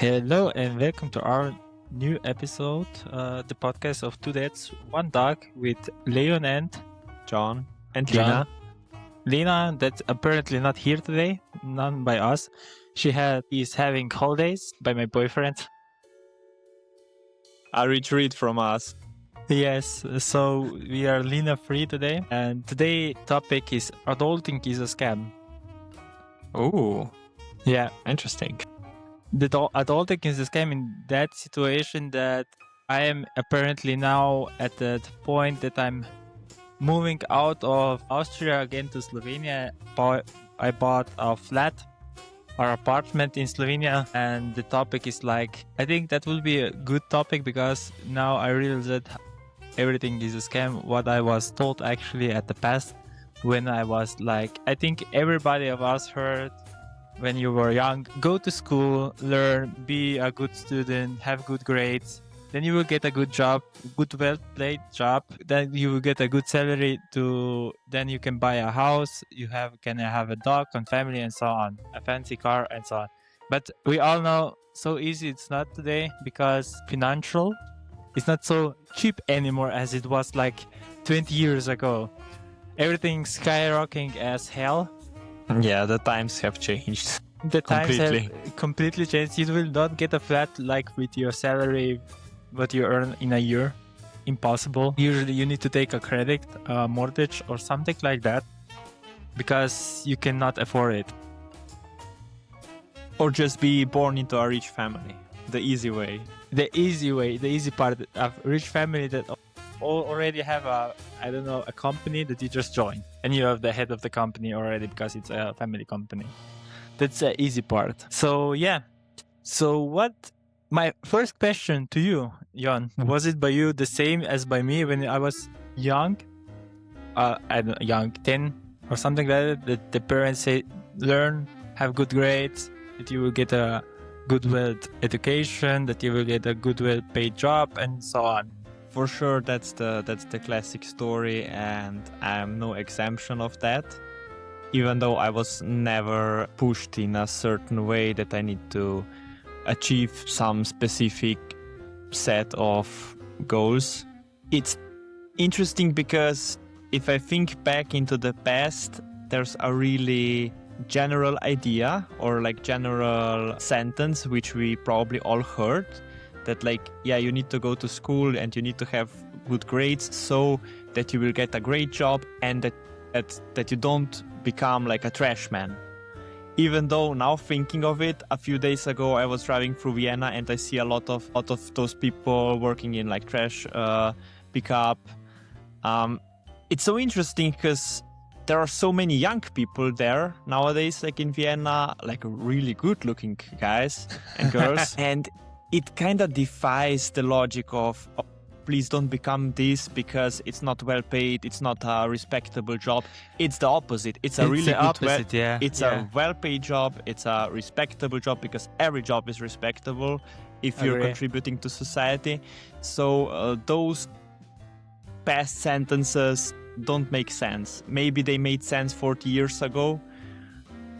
Hello and welcome to our new episode, the podcast of Two Dads, One Dog with Leon and John and John. Lina. Lena, that's apparently not here today, none by us. Is having holidays by my boyfriend. A retreat from us. Yes, so we are Lena free today, and today topic is adulting is a scam. Oh, Yeah, interesting. the adulting is a scam in that situation that I am apparently now at the point that I'm moving out of Austria again to Slovenia. I bought a flat or apartment in Slovenia, and the topic is like, I think that will be a good topic because now I realize that everything is a scam. What I was told actually at the past when I was like, I think everybody of us heard when you were young, go to school, learn, be a good student, have good grades, then you will get a good job, good well-paid job, then you will get a good salary then you can buy a house, can have a dog and family and so on, a fancy car and so on. But we all know so easy it's not today because financial is not so cheap anymore as it was like 20 years ago. Everything's skyrocketing as hell. Yeah, the times have changed. The times Completely. have completely changed. You will not get a flat like with your salary, what you earn in a year. Impossible. Usually you need to take a credit, mortgage or something like that because you cannot afford it. Or just be born into a rich family. The easy way. The easy part of rich family that already have a company that you just join and you have the head of the company already because it's a family company. That's the easy part. So yeah. So my first question to you, Jan, was it by you the same as by me when I was young? Young, 10 or something like that the parents say learn, have good grades, that you will get a good education, that you will get a good paid job and so on. For sure, that's the classic story, and I'm no exemption of that. Even though I was never pushed in a certain way that I need to achieve some specific set of goals. It's interesting because if I think back into the past, there's a really general idea or like general sentence which we probably all heard, that like, yeah, you need to go to school and you need to have good grades so that you will get a great job and that you don't become like a trash man. Even though now thinking of it, a few days ago I was driving through Vienna and I see a lot of those people working in like trash pickup. It's so interesting because there are so many young people there nowadays, like in Vienna, like really good looking guys and girls. And it kind of defies the logic of, oh, please don't become this because it's not well paid, it's not a respectable job. It's the opposite. It's a really good a well paid job, it's a respectable job because every job is respectable if you're contributing to society. So those past sentences don't make sense. Maybe they made sense 40 years ago,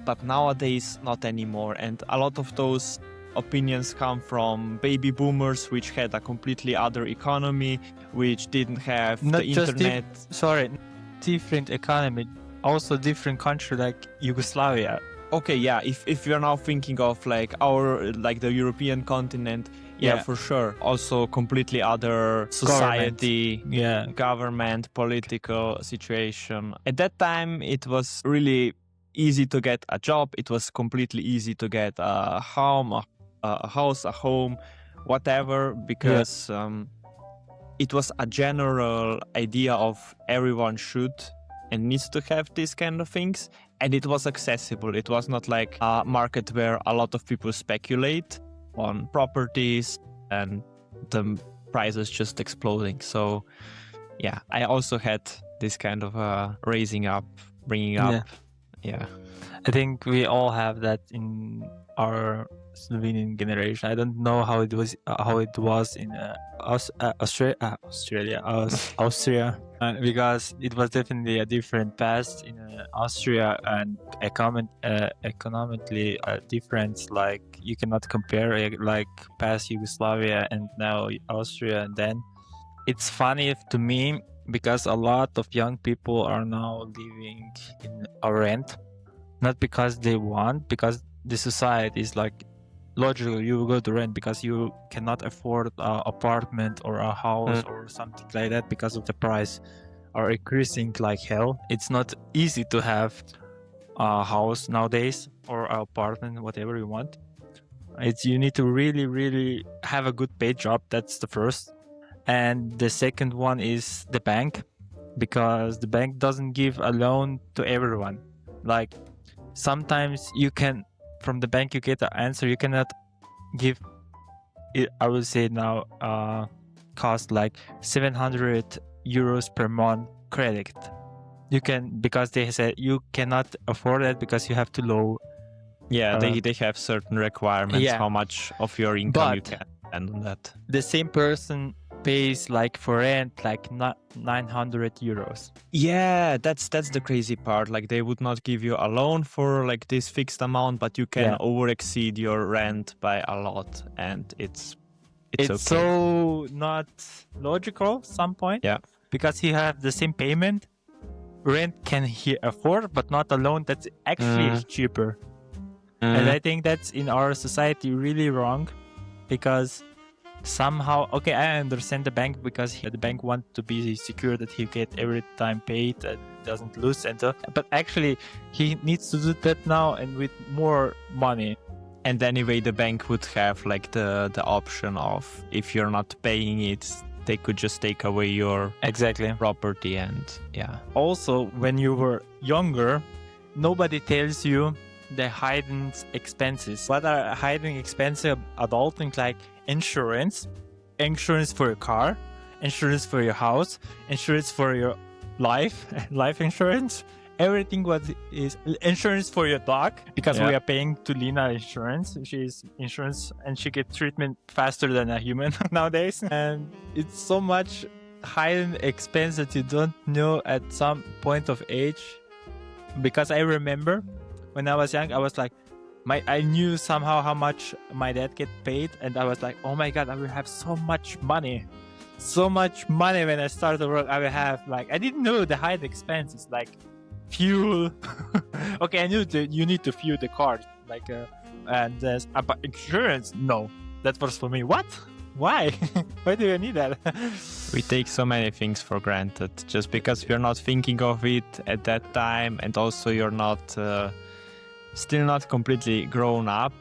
but nowadays not anymore. And a lot of those opinions come from baby boomers, which had a completely other economy, which didn't have not the internet. Different economy, also different country like Yugoslavia. Okay, yeah, if you're now thinking of like the European continent, yeah, for sure. Also completely other society, government, political situation. At that time, it was really easy to get a job. It was completely easy to get a home, a house, a home, whatever, because it was a general idea of everyone should and needs to have these kind of things. And it was accessible. It was not like a market where a lot of people speculate on properties and the prices just exploding. So yeah, I also had this kind of bringing up. Yeah. I think we all have that in our Slovenian generation. I don't know how it was in Austria, because it was definitely a different past in Austria, and economically a difference. Like you cannot compare like past Yugoslavia and now Austria. And then it's funny to me because a lot of young people are now living in a rent, not because they want, because the society is like logical. You will go to rent because you cannot afford an apartment or a house or something like that because of the price are increasing like hell. It's not easy to have a house nowadays or an apartment, whatever you want. You need to really, really have a good paid job. That's the first. And the second one is the bank, because the bank doesn't give a loan to everyone. Like sometimes you can, from the bank you get an answer, you cannot give it, I would say now cost like 700 euros per month credit. You can, because they said you cannot afford it because you have to low. Yeah, they have certain requirements, how much of your income you can spend on that. The same person pays like for rent like 900 euros. Yeah, that's the crazy part. Like they would not give you a loan for like this fixed amount, but you can over exceed your rent by a lot, and it's okay. So not logical some point. Yeah, because he have the same payment, rent can he afford, but not a loan that's actually cheaper. And I think that's in our society really wrong, because somehow, okay, I understand the bank because the bank wants to be secure that he get every time paid and doesn't lose, and but actually he needs to do that now and with more money. And anyway, the bank would have like the option of, if you're not paying it, they could just take away your property. And also when you were younger, nobody tells you the hidden expenses. What are hidden expenses? Adulting, like insurance for your car, insurance for your house, insurance for your life insurance, everything what is insurance for your dog, because we are paying to Lina insurance. She's insurance and she gets treatment faster than a human nowadays. And it's so much hidden expense that you don't know at some point of age. Because I remember when I was young, I was like, I knew somehow how much my dad get paid, and I was like, oh my god, I will have so much money when I start to work. I will have like, I didn't know the high expenses like fuel. Okay, I knew you need to fuel the car, like and but insurance, no, that was for me. What? Why? Why do you need that? We take so many things for granted just because we're not thinking of it at that time, and also you're not still not completely grown up,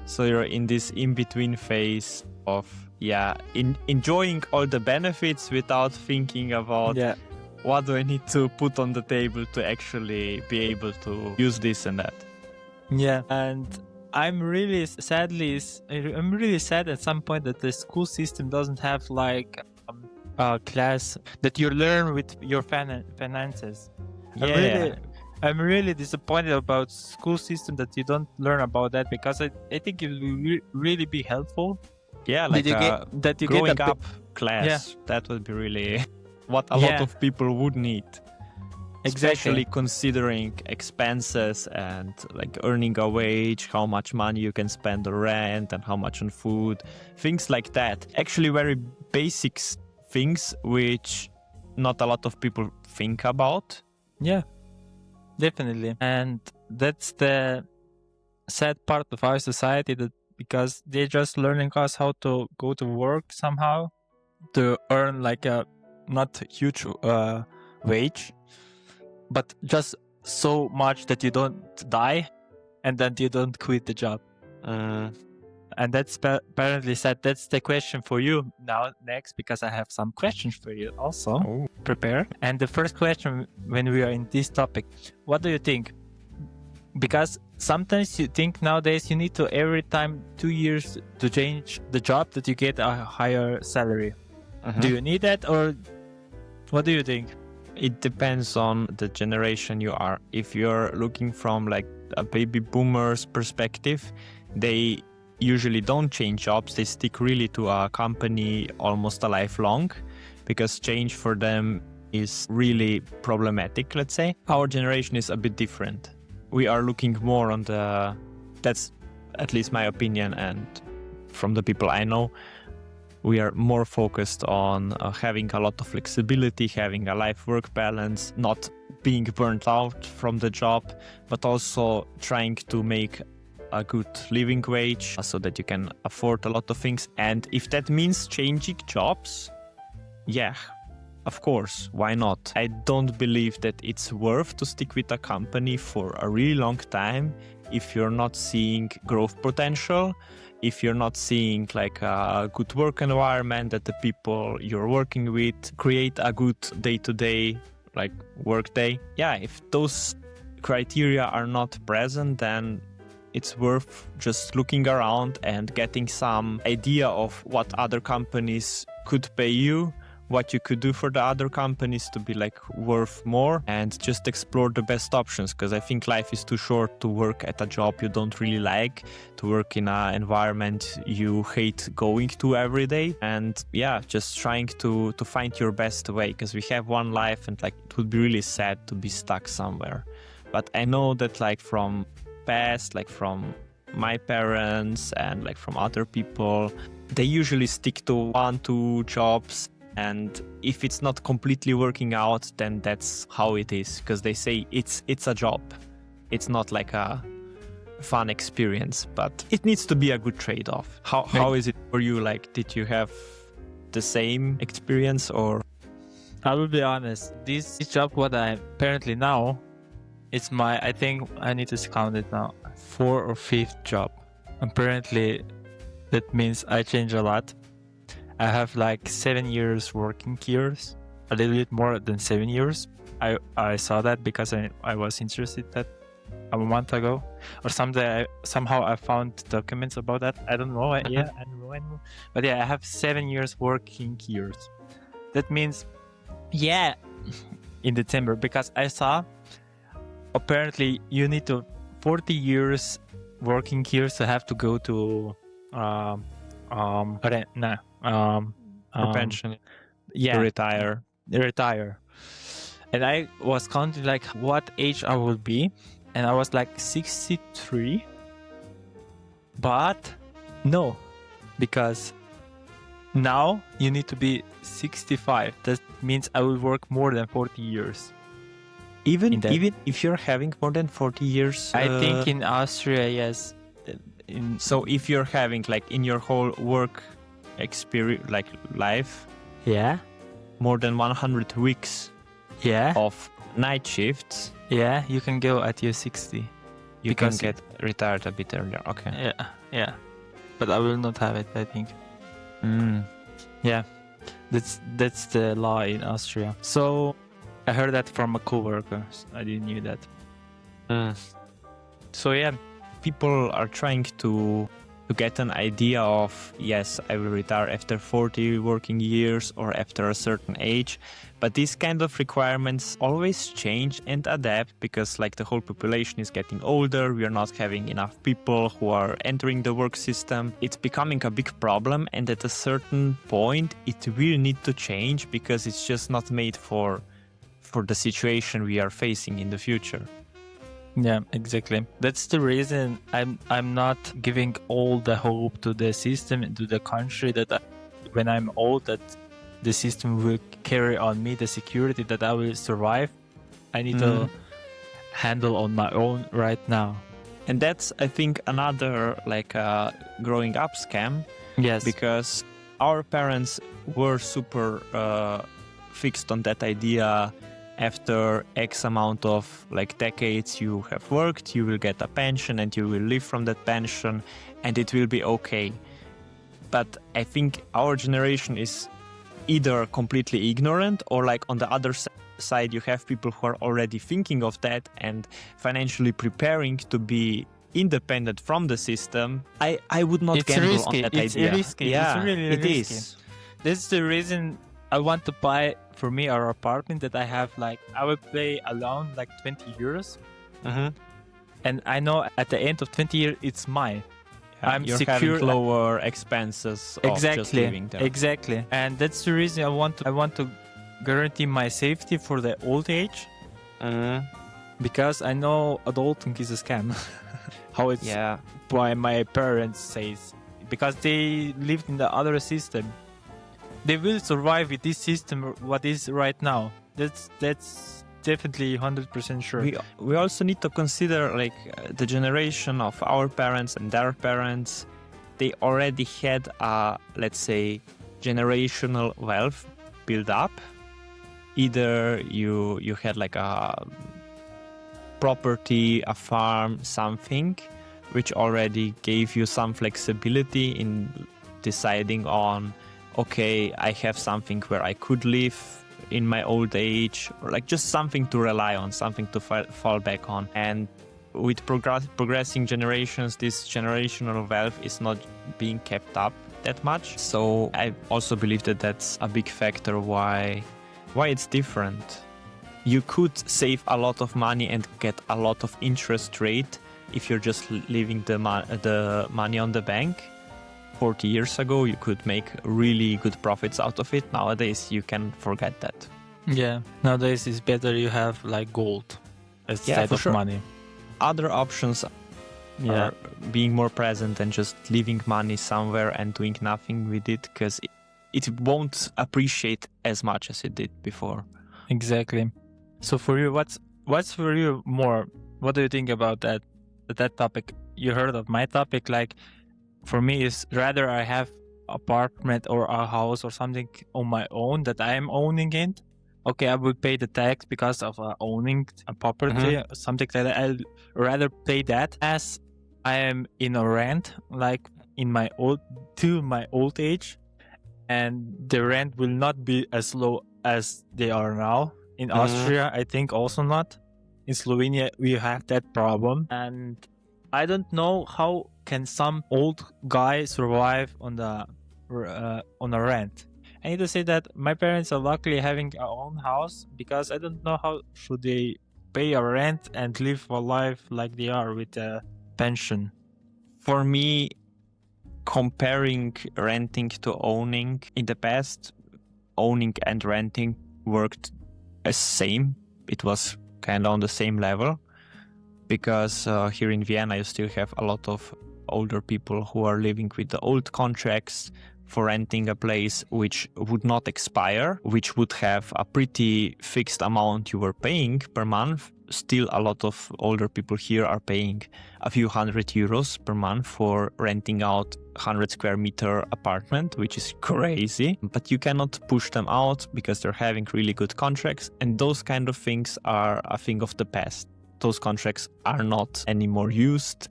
so you're in this in-between phase of enjoying all the benefits without thinking about what do I need to put on the table to actually be able to use this and that. And I'm really sad at some point that the school system doesn't have like a class that you learn with your finances. I'm really disappointed about school system that you don't learn about that, because I think it will really be helpful. Yeah, like growing up class. That would be really what a lot of people would need. Especially considering expenses and like earning a wage, how much money you can spend on rent and how much on food, things like that. Actually very basic things which not a lot of people think about. Yeah, definitely. And that's the sad part of our society, that because they're just learning us how to go to work somehow to earn like a not huge wage, but just so much that you don't die and then you don't quit the job. And that's apparently sad. That's the question for you now next, because I have some questions for you also. Prepare. And the first question, when we are in this topic, what do you think? Because sometimes you think nowadays you need to every time 2 years to change the job that you get a higher salary. Do you need that, or what do you think? It depends on the generation you are. If you're looking from like a baby boomer's perspective, they usually don't change jobs. They stick really to a company almost a lifelong, because change for them is really problematic, let's say. Our generation is a bit different. We are looking more on that's at least my opinion, and from the people I know, we are more focused on having a lot of flexibility, having a life-work balance, not being burnt out from the job, but also trying to make a good living wage so that you can afford a lot of things. And if that means changing jobs, yeah, of course, why not? I don't believe that it's worth to stick with a company for a really long time if you're not seeing growth potential, if you're not seeing like a good work environment, that the people you're working with create a good day-to-day like work day. Yeah, if those criteria are not present, then it's worth just looking around and getting some idea of what other companies could pay you, what you could do for the other companies to be like worth more, and just explore the best options. Because I think life is too short to work at a job you don't really like, to work in an environment you hate going to every day. And yeah, just trying to find your best way, because we have one life, and like it would be really sad to be stuck somewhere. But I know that like from past, like from my parents and like from other people, they usually stick to 1-2 jobs. And if it's not completely working out, then that's how it is, because they say it's a job. It's not like a fun experience, but it needs to be a good trade-off. How is it for you? Like, did you have the same experience, or? I will be honest, this job what I apparently now, it's my, I think I need to count it now, 4th or 5th job. Apparently that means I change a lot. I have like 7 years working years, a little bit more than 7 years. I saw that because I was interested that a month ago or something. Somehow I found documents about that. I don't know. I don't know anymore. But yeah, I have 7 years working years. That means, yeah, in December, because I saw apparently you need to 40 years working years to have to go to pension, yeah, retire. And I was counting like what age I would be, and I was like 63. But no, because now you need to be 65. That means I will work more than 40 years. Even if you're having more than 40 years, I think in Austria, yes. So if you're having like in your whole work experience, like life, yeah, more than 100 weeks, yeah, of night shifts, yeah, you can go at your 60. You can get retired a bit earlier. Okay. Yeah, but I will not have it, I think. Yeah, that's the law in Austria. So I heard that from a coworker. I didn't knew that. So yeah, people are trying to get an idea of, yes, I will retire after 40 working years or after a certain age. But these kind of requirements always change and adapt, because like the whole population is getting older. We are not having enough people who are entering the work system. It's becoming a big problem. And at a certain point, it will need to change, because it's just not made for the situation we are facing in the future. Yeah, exactly. That's the reason I'm not giving all the hope to the system and to the country that when I'm old, that the system will carry on me the security that I will survive. I need to handle on my own right now. And that's, I think, another like growing up scam. Yes. Because our parents were super fixed on that idea. After X amount of like decades you have worked, you will get a pension and you will live from that pension and it will be okay. But I think our generation is either completely ignorant, or like on the other side you have people who are already thinking of that and financially preparing to be independent from the system. I would not gamble on that idea. Risky. Yeah, it's really it risky. is. That's the reason I want to buy for me our apartment that I have. Like I will pay alone like 20 euros, and I know at the end of 20 years it's mine. I'm You're secure. having lower expenses of just living there. Exactly. And that's the reason I want to guarantee my safety for the old age, because I know adulting is a scam. How it's by my parents says, because they lived in the other system. They will survive with this system what is right now. That's definitely 100% sure. We also need to consider like the generation of our parents and their parents. They already had a, let's say, generational wealth built up. Either you had like a property, a farm, something which already gave you some flexibility in deciding on, okay, I have something where I could live in my old age, or like just something to rely on, something to fall back on. And with progressing generations, this generational wealth is not being kept up that much. So I also believe that that's a big factor why it's different. You could save a lot of money and get a lot of interest rate if you're just leaving the money on the bank. 40 years ago, you could make really good profits out of it. Nowadays, you can forget that. Yeah, nowadays it's better you have like gold instead of money. Other options are being more present than just leaving money somewhere and doing nothing with it, because it won't appreciate as much as it did before. Exactly. So for you, what's for you more? What do you think about that topic? You heard of my topic, like for me is rather I have apartment or a house or something on my own that I am owning it. Okay, I will pay the tax because of owning a property, something like that. I'll rather pay that as I am in a rent, like in my old age, and the rent will not be as low as they are now. In Austria, I think also not. In Slovenia, we have that problem, and I don't know how can some old guy survive on a rent. I need to say that my parents are luckily having our own house, because I don't know how should they pay a rent and live a life like they are with a pension. For me, comparing renting to owning, in the past, owning and renting worked as same. It was kind of on the same level, because here in Vienna you still have a lot of older people who are living with the old contracts for renting a place which would not expire, which would have a pretty fixed amount you were paying per month. Still, a lot of older people here are paying a few €100 per month for renting out 100 square meter apartment, which is crazy. But you cannot push them out because they're having really good contracts. And those kind of things are a thing of the past. Those contracts are not anymore used.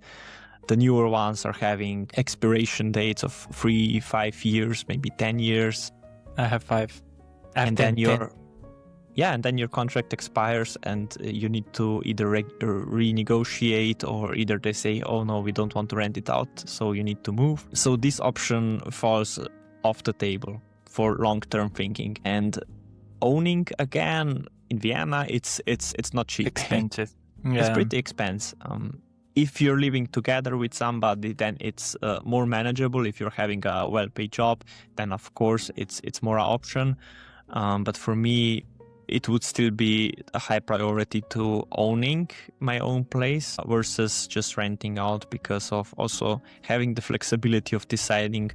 The newer ones are having expiration dates of 3-5 years, maybe 10 years. I have 5. And then your contract expires and you need to either renegotiate, or either they say, oh no, we don't want to rent it out, so you need to move. So this option falls off the table for long-term thinking. And owning, again, in Vienna, it's not cheap. Expensive. It's pretty expensive. If you're living together with somebody, then it's more manageable. If you're having a well-paid job, then of course it's more an option. But for me, it would still be a high priority to owning my own place versus just renting out, because of also having the flexibility of deciding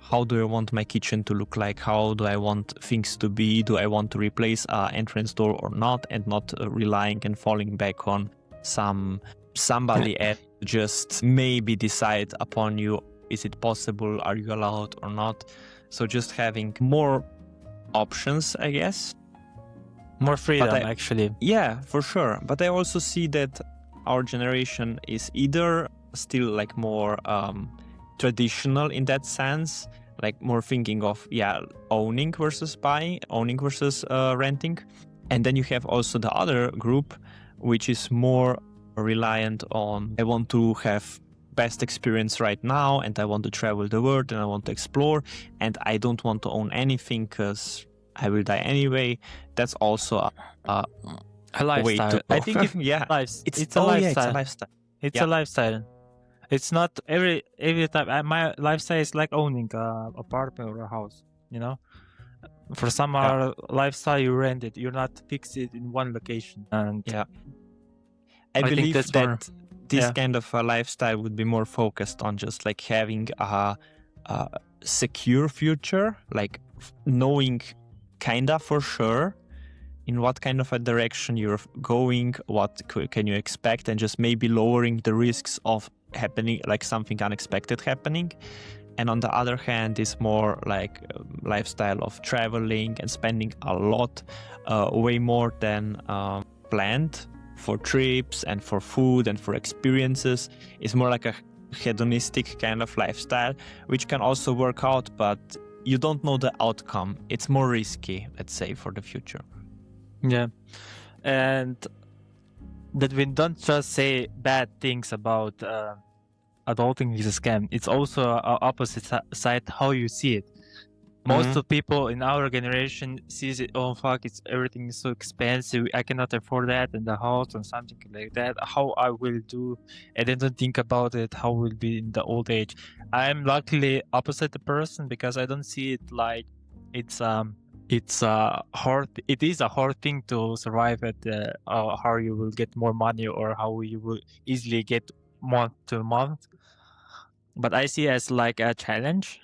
how do I want my kitchen to look like, how do I want things to be, do I want to replace an entrance door or not, and not relying and falling back on somebody else just maybe decide upon you, is it possible, are you allowed or not. So just having more options, I guess. More freedom, actually. Yeah, for sure. But I also see that our generation is either still like more traditional in that sense, like more thinking of owning versus buying, owning versus renting. And then you have also the other group, which is more reliant on, I want to have best experience right now, and I want to travel the world, and I want to explore, and I don't want to own anything because I will die anyway. That's also a lifestyle. way to go. I think it's a lifestyle. It's a lifestyle. It's not every time. My lifestyle is like owning a apartment or a house. You know, for some Yeah. lifestyle you rent it. You're not fixed in one location, and Yeah. I I think believe that's more. that this Yeah, kind of a lifestyle would be more focused on just like having a secure future, like knowing kinda for sure in what kind of a direction you're going, what can you expect, and just maybe lowering the risks of happening, like something unexpected happening. And on the other hand, is more like lifestyle of traveling and spending a lot, way more than planned for trips and for food and for experiences. It's more like a hedonistic kind of lifestyle, which can also work out, but you don't know the outcome. It's more risky, let's say, for the future. yeah, and that we don't just say bad things about adulting is a scam. It's also a opposite side how you see it. Most of people in our generation sees it. Oh fuck! It's everything is so expensive. I cannot afford that, and the house and something like that. How I will do, and then don't think about it. How will be in the old age. I'm luckily opposite the person because I don't see it like it's a hard. It is a hard thing to survive at how you will get more money or how you will easily get month to month. But I see it as like a challenge,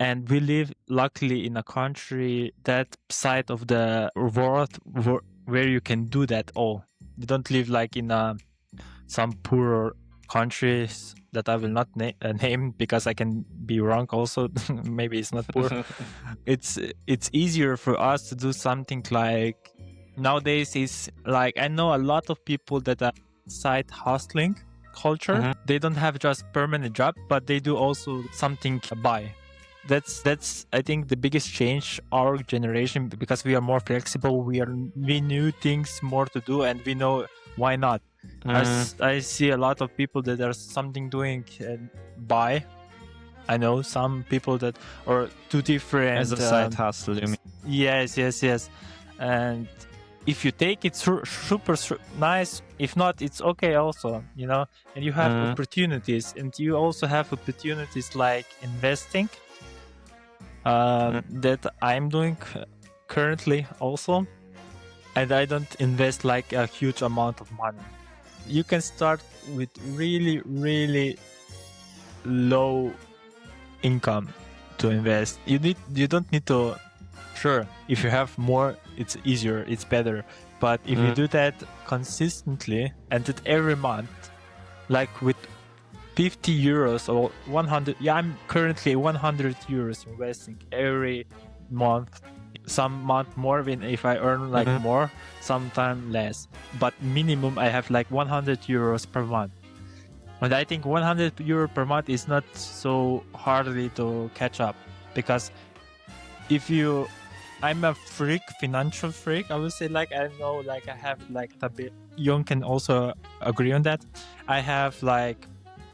and we live luckily in a country that side of the world where you can do that all. You don't live like in some poorer countries that I will not name because I can be wrong also. Maybe it's not poor. It's easier for us to do something like nowadays is like I know a lot of people that are side hustling culture. They don't have just permanent job, but they do also something by. That's I think the biggest change our generation because we are more flexible. We knew things more to do, and we know why not. I see a lot of people that are something doing by. I know some people that are two different As a side hustle, you mean? Yes. And if you take it super nice, if not, it's okay also, you know. And you have opportunities, and you also have opportunities like investing. That I'm doing currently also, and I don't invest like a huge amount of money. You can start with really low income to invest. You don't need to. Sure, if you have more, it's easier, it's better. But if you do that consistently and that every month, like with 50 euros or 100, I'm currently 100 euros investing every month. Some month more when if I earn like more, sometime less. But minimum I have like 100 euros per month. And I think 100 euro per month is not so hardly to catch up, because I'm a financial freak. I would say, like, I know, like, I have like a bit. Young can also agree on that. I have like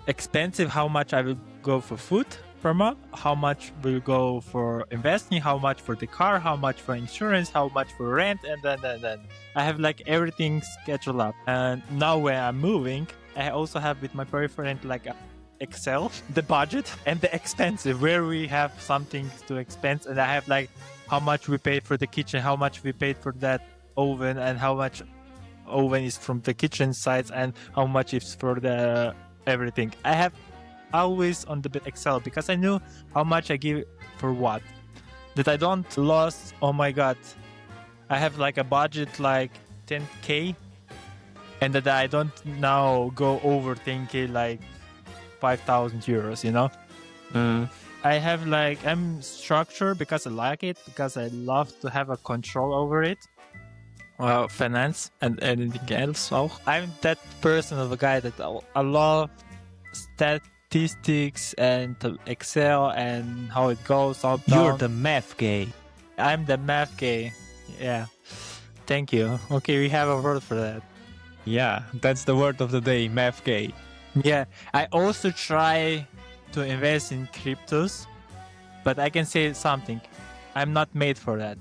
expensive how much I will go for food per month, how much will go for investing, how much for the car, how much for insurance, how much for rent, and then I have like everything scheduled up. And now when I'm moving, I also have with my boyfriend like a Excel, the budget and the expensive, where we have something to expense, and I have like how much we paid for the kitchen, how much we paid for that oven, and how much oven is from the kitchen sides, and how much is for the everything. I have always on the Excel, because I knew how much I give for what, that I don't lose. Oh my god, I have like a budget like 10k, and that I don't now go over 10k, like 5,000 euros, you know. I have like, I'm structured because I like it, because I love to have a control over it. Finance and anything else. So I'm that person of a guy that I love statistics and Excel and how it goes up down. You're the math guy. I'm the math guy. Yeah. Thank you. Okay, we have a word for that. Yeah, that's the word of the day, math guy. Yeah, I also try to invest in cryptos, but I can say something. I'm not made for that.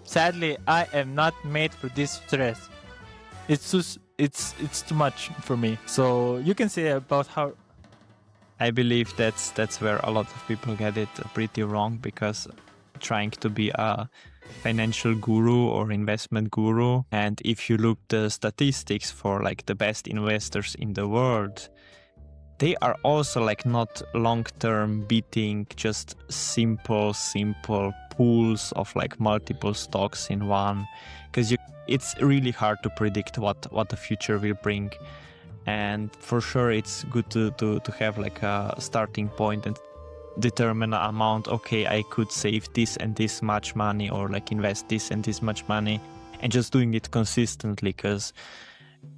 Sadly, I am not made for this stress. It's too much for me. So you can say about how I believe that's where a lot of people get it pretty wrong, because trying to be a financial guru or investment guru, and if you look the statistics for like the best investors in the world, they are also like not long-term beating just simple pools of like multiple stocks in one, because it's really hard to predict what the future will bring. And for sure it's good to have like a starting point and determine an amount. Okay, I could save this and this much money, or like invest this and this much money, and just doing it consistently, because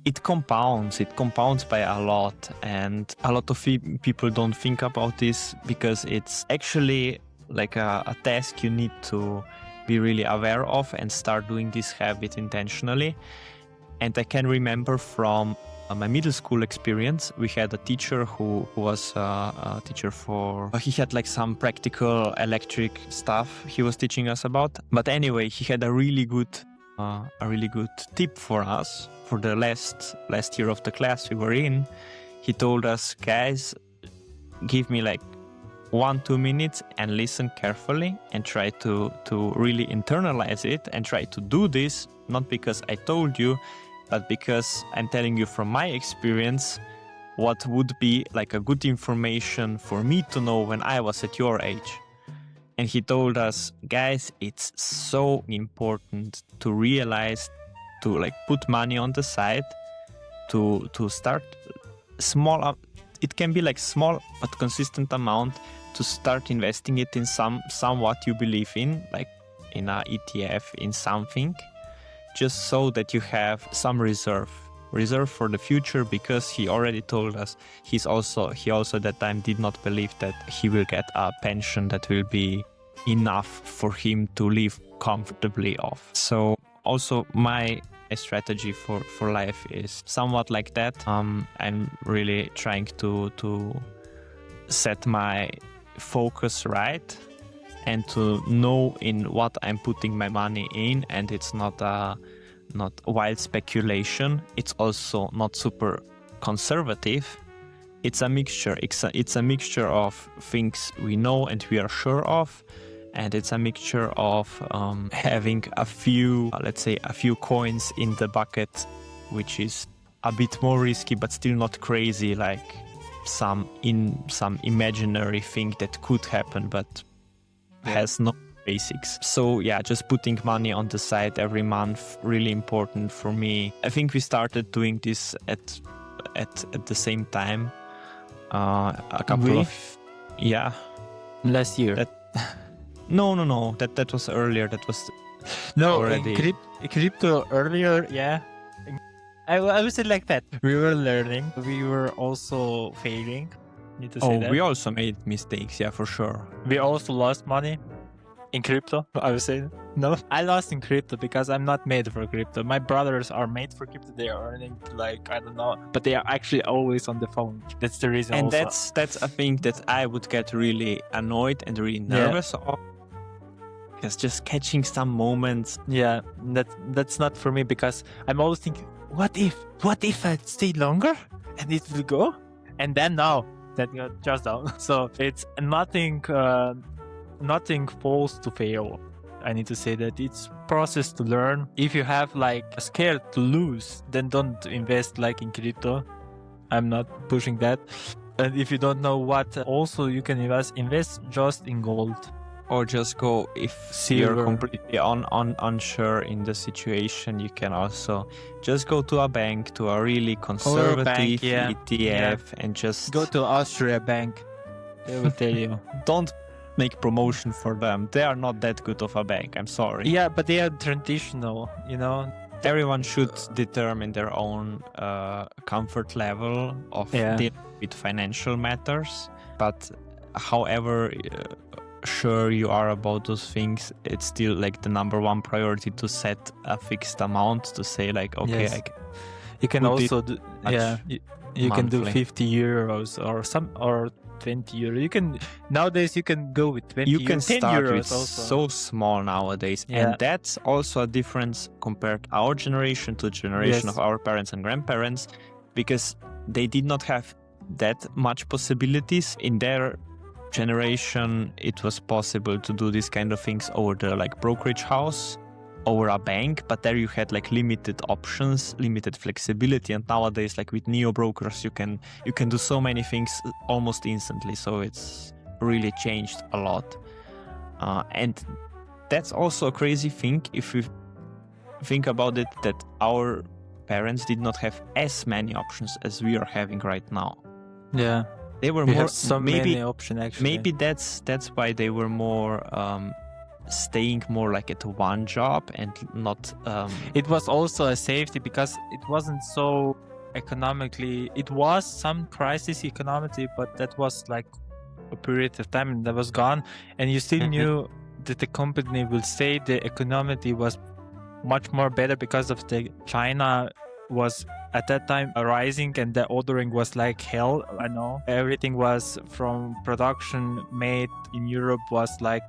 it compounds by a lot, and a lot of people don't think about this, because it's actually like a task you need to be really aware of and start doing this habit intentionally. And I can remember from my middle school experience, we had a teacher who was a teacher for, he had like some practical electric stuff he was teaching us about. But anyway, he had a really good tip for us for the last year of the class we were in. He told us, guys, give me like 1-2 minutes and listen carefully and try to really internalize it and try to do this, not because I told you, but because I'm telling you from my experience what would be like a good information for me to know when I was at your age. And he told us, guys, it's so important to realize to like put money on the side, to start small. It can be like small but consistent amount, to start investing it in somewhat you believe in, like in a ETF, in something, just so that you have some reserve for the future. Because he already told us he also at that time did not believe that he will get a pension that will be enough for him to live comfortably off. So also my strategy for life is somewhat like that. I'm really trying to set my focus right and to know in what I'm putting my money in, and it's not wild speculation. It's also not super conservative. It's a mixture. It's a mixture of things we know and we are sure of, and it's a mixture of having a few, let's say, a few coins in the bucket, which is a bit more risky but still not crazy, like some imaginary thing that could happen but has no basics. So yeah, just putting money on the side every month, really important for me. I think we started doing this at the same time. A couple of last year. No. That was earlier. That was already crypto earlier. Yeah, I would say like that. We were learning. We were also failing. Need to say that. We also made mistakes. Yeah, for sure. We also lost money in crypto. I would say no. I lost in crypto because I'm not made for crypto. My brothers are made for crypto. They are earning like, I don't know, but they are actually always on the phone. That's the reason. And also. that's a thing that I would get really annoyed and really nervous of. Because just catching some moments. Yeah, that's not for me, because I'm always thinking, what if I stay longer and it will go? And then now that got just down. So it's nothing false to fail. I need to say that it's process to learn. If you have like scared to lose, then don't invest like in crypto. I'm not pushing that. And if you don't know what, also you can invest just in gold. Or just go, if Silver. You're completely unsure in the situation, you can also just go to a bank, to a really conservative ETF, and just go to Austria Bank. They will tell you. Don't make promotion for them. They are not that good of a bank. I'm sorry. Yeah, but they are traditional, you know. Everyone should determine their own comfort level of dealing with financial matters. But however sure you are about those things, it's still like the number one priority to set a fixed amount, to say like, okay, yes. You can also do, you can do monthly. 50 euros or 20 euros. You can nowadays you can go with 20 you can euros, 10 start euros with also. so small nowadays, and that's also a difference compared our generation to generation of our parents and grandparents, because they did not have that much possibilities. In their generation, it was possible to do these kind of things over the like brokerage house, over a bank, but there you had like limited options, limited flexibility. And nowadays, like with neo brokers, you can do so many things almost instantly. So it's really changed a lot. And that's also a crazy thing if you think about it, that our parents did not have as many options as we are having right now. Yeah, they were we more have so many options actually. Maybe that's why they were more staying more like at one job and not. It was also a safety because it wasn't so economically. It was some crisis economically, but that was like a period of time and that was gone, and you still knew that the company will stay. The economy was much more better because of the China was at that time rising, and the ordering was like hell. I know everything was from production made in Europe was like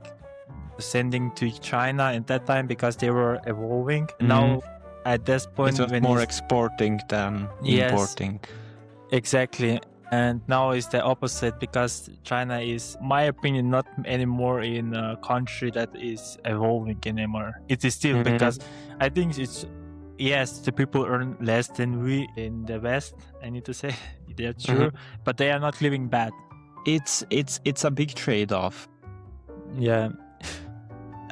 sending to China at that time because they were evolving. Now at this point it was more exporting than importing. Exactly. And now it's the opposite because China is, my opinion, not anymore in a country that is evolving anymore. It is still because I think it's, yes, the people earn less than we in the West, I need to say, that's true, but they are not living bad. It's a big trade-off. Yeah.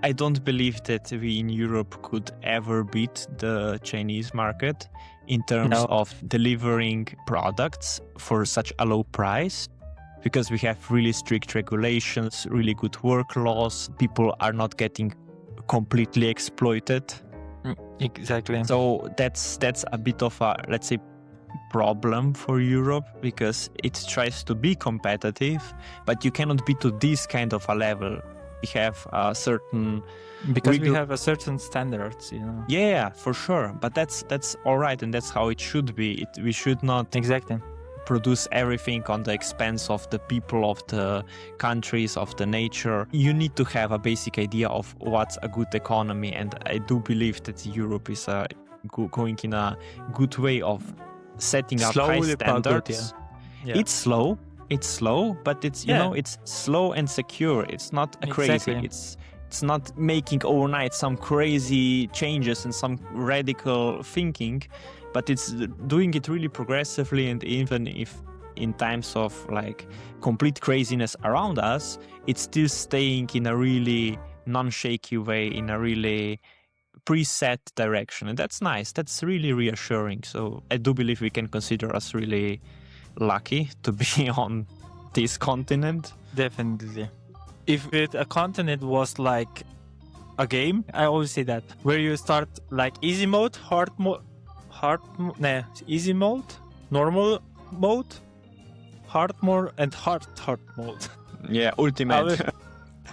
I don't believe that we in Europe could ever beat the Chinese market in terms of delivering products for such a low price, because we have really strict regulations, really good work laws. People are not getting completely exploited. Exactly. So that's a bit of a, let's say, problem for Europe, because it tries to be competitive, but you cannot be to this kind of a level. We have a certain, because we have a certain standards, you know. Yeah, for sure. But that's all right, and that's how it should be. We should not produce everything on the expense of the people, of the countries, of the nature. You need to have a basic idea of what's a good economy, and I do believe that Europe is going in a good way of setting up high standards. It's slow, but it's you know, it's slow and secure. It's not crazy. It's not making overnight some crazy changes and some radical thinking, but it's doing it really progressively. And even if in times of like complete craziness around us, it's still staying in a really non-shaky way, in a really preset direction. And that's nice. That's really reassuring. So I do believe we can consider us really lucky to be on this continent. Definitely. If a continent was like a game, I always say that, where you start like easy mode, easy mode, normal mode, hard mode, and hard mode. Yeah, ultimate.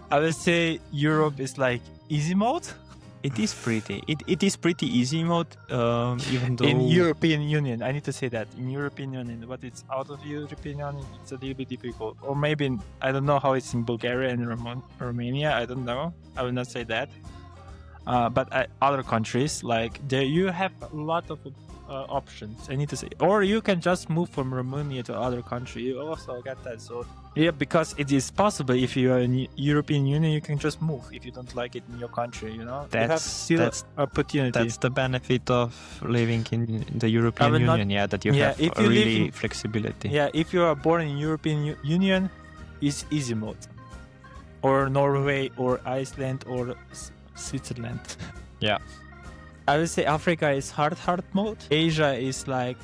I would say Europe is like easy mode. It is pretty. It is pretty easy mode, even though in European Union. I need to say that in European Union, but it's out of European Union. It's a little bit difficult, or maybe I don't know how it's in Bulgaria and Romania. I don't know. I will not say that. But other countries like there, you have a lot of options. I need to say, or you can just move from Romania to other country. You also get that. So yeah, because it is possible. If you are in European Union, you can just move if you don't like it in your country. You know, that's opportunity. That's the benefit of living in the European Union. That you have if you really flexibility. Yeah, if you are born in European Union, it's easy mode, or Norway, or Iceland, or Switzerland. Yeah. I would say Africa is hard mode. Asia is like,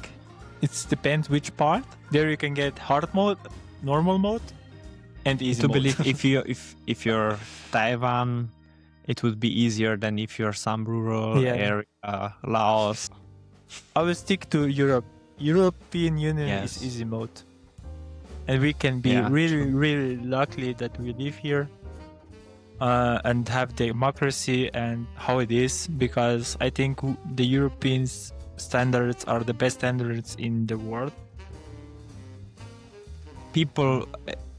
it depends which part. There you can get hard mode, normal mode, and easy mode. To believe if you're Taiwan, it would be easier than if you're some rural area, Laos. I will stick to Europe. European Union is easy mode. And we can be really lucky that we live here. And have democracy and how it is, because I think the European standards are the best standards in the world. People,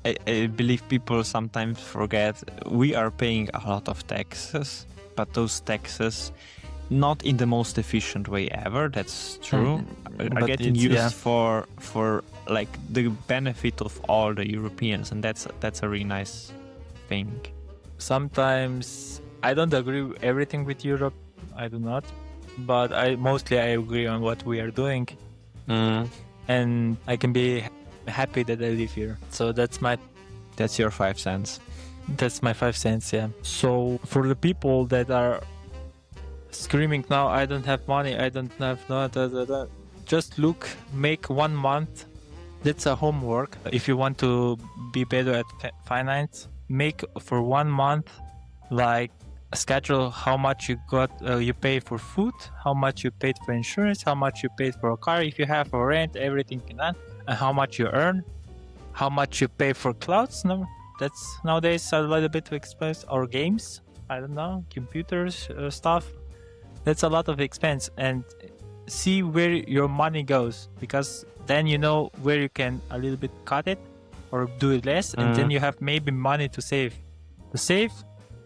I believe people sometimes forget we are paying a lot of taxes, but those taxes not in the most efficient way ever. That's true. Are getting used for like the benefit of all the Europeans, and that's a really nice thing. Sometimes I don't agree with everything with Europe. I do not, but I agree on what we are doing, and I can be happy that I live here. So that's your 5 cents. That's my 5 cents. Yeah. So for the people that are screaming now, I don't have money, I don't have just look, make 1 month. That's a homework. If you want to be better at finance, make for 1 month like a schedule how much you pay for food, how much you paid for insurance, how much you paid for a car if you have, for rent, everything in that, and how much you earn, how much you pay for clothes. No, that's nowadays a little bit expensive, or games, I don't know, computers, stuff. That's a lot of expense, and see where your money goes, because then you know where you can a little bit cut it or do it less, and then you have maybe money to save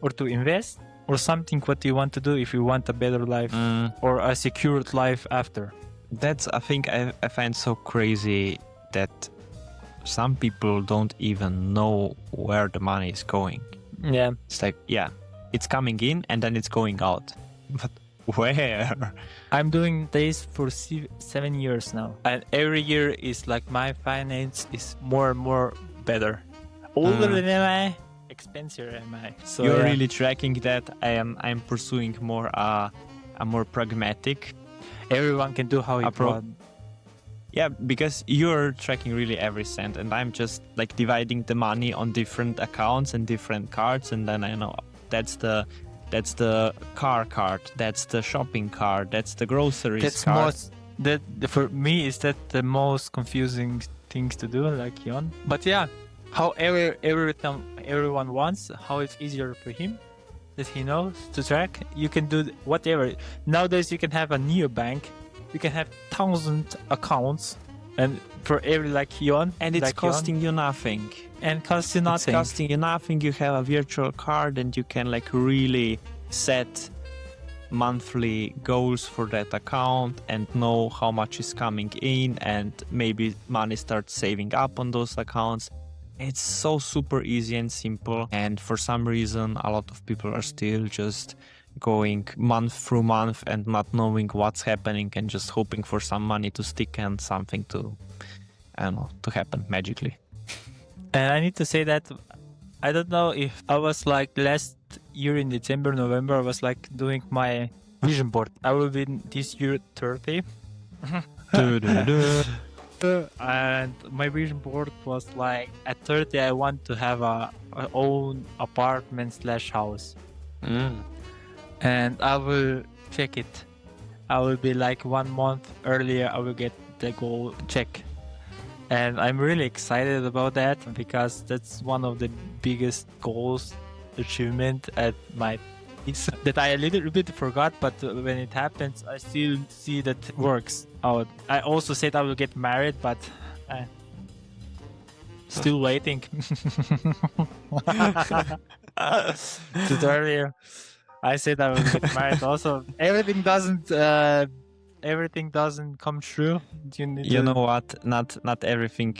or to invest or something what you want to do if you want a better life or a secured life after. That's, I think I find so crazy that some people don't even know where the money is going. Yeah. It's like, yeah, it's coming in and then it's going out. But where? I'm doing this for 7 years now, and every year is like my finance is more and more better. Older than am I, expensive am I. So you're really tracking that. I'm pursuing more a more pragmatic. Everyone can do how he want. Yeah, because you're tracking really every cent, and I'm just like dividing the money on different accounts and different cards, and then I know that's the car card, that's the shopping card, that's the groceries card. For me, is that the most confusing things to do, like Jon. But yeah, however everyone wants, how it's easier for him, that he knows to track. You can do whatever. Nowadays, you can have a neobank. You can have 1,000 accounts, and for every like Jon, and it's costing you nothing. And costs you nothing. It's costing you nothing. You have a virtual card, and you can like really set monthly goals for that account and know how much is coming in, and maybe money starts saving up on those accounts. It's so super easy and simple, and for some reason a lot of people are still just going month through month and not knowing what's happening and just hoping for some money to stick and something to, I don't know, to happen magically. And I need to say that I don't know if I was like last year in December, November, I was like doing my vision board. I will be this year 30. And my vision board was like at 30 I want to have a own apartment / house. And I will check it. I will be like 1 month earlier, I will get the goal check. And I'm really excited about that, because that's one of the biggest goals, achievement at my age that I a little bit forgot, but when it happens, I still see that it works out. I also said I will get married, but still waiting. Just earlier, I said I will get married. Also, everything doesn't come true. You know what? Not everything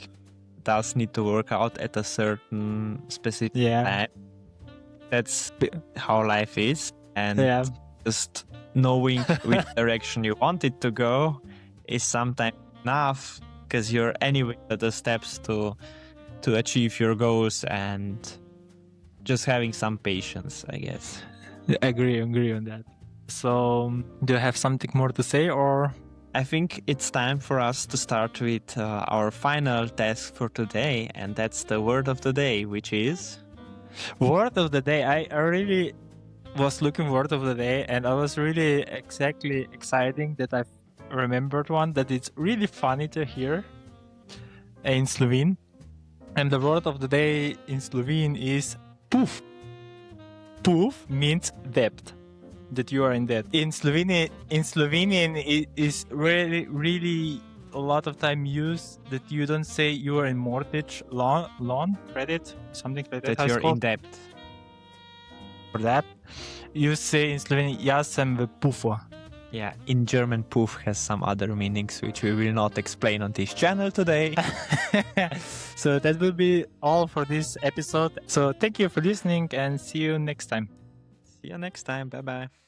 does need to work out at a certain specific time. That's how life is, and just knowing which direction you want it to go is sometimes enough, because you're anyway at the steps to achieve your goals, and just having some patience, I guess. Agree on that. So, do you have something more to say, or? I think it's time for us to start with our final task for today, and that's the word of the day, which is... Word of the day. I really was looking word of the day, and I was really exciting that I remembered one that it's really funny to hear in Slovene. And the word of the day in Slovene is puf. Puf means debt, that you are in debt. In Slovenian it is really a lot of time used that you don't say you are in mortgage, loan, credit, something like that. That you're in debt. For that, you say in Slovenian, ja sem v pufu. Yeah, in German, poof has some other meanings which we will not explain on this channel today. So that will be all for this episode. So thank you for listening and see you next time. See you next time. Bye bye.